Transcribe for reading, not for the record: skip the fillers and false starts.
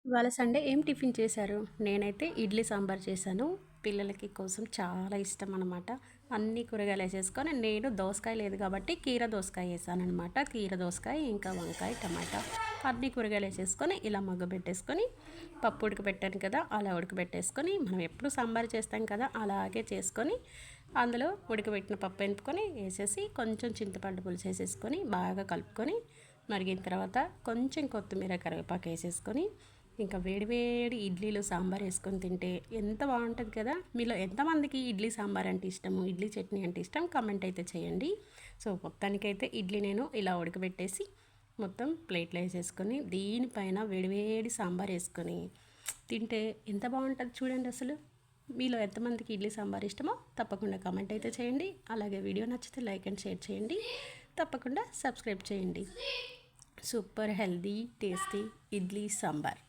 ఇవాళ సండే ఏం టిఫిన్ చేశారు? నేనైతే ఇడ్లీ సాంబార్ చేశాను. పిల్లలకి కోసం చాలా ఇష్టం అనమాట. అన్ని కూరగాయలు వేసేసుకొని నేను దోసకాయ లేదు కాబట్టి కీర దోసకాయ వేసానమాట. కీర దోసకాయ ఇంకా వంకాయ టమాటా అన్ని కూరగాయలు వేసేసుకొని ఇలా మగ్గబెట్టేసుకొని పప్పు ఉడకబెట్టాను కదా అలా ఉడకబెట్టేసుకొని మనం ఎప్పుడు సాంబార్ చేస్తాం కదా అలాగే చేసుకొని అందులో ఉడకబెట్టిన పప్పు ఎనుపుకొని వేసేసి కొంచెం చింతపండు పులుసు వేసేసుకొని బాగా కలుపుకొని మరిగిన తర్వాత కొంచెం కొత్తిమీర కరివేపాకు వేసేసుకొని ఇంకా వేడివేడి ఇడ్లీలు సాంబార్ వేసుకొని తింటే ఎంత బాగుంటుంది కదా. మీలో ఎంతమందికి ఇడ్లీ సాంబార్ అంటే ఇష్టము, ఇడ్లీ చట్నీ అంటే ఇష్టం కామెంట్ అయితే చేయండి. సో మొత్తానికైతే ఇడ్లీ నేను ఇలా ఉడకబెట్టేసి మొత్తం ప్లేట్లో వేసేసుకొని దీనిపైన వేడివేడి సాంబార్ వేసుకొని తింటే ఎంత బాగుంటుంది చూడండి. అసలు మీలో ఎంతమందికి ఇడ్లీ సాంబార్ ఇష్టమో తప్పకుండా కామెంట్ అయితే చేయండి. అలాగే వీడియో నచ్చితే లైక్ అండ్ షేర్ చేయండి. తప్పకుండా సబ్స్క్రైబ్ చేయండి. Super healthy tasty idli sambar.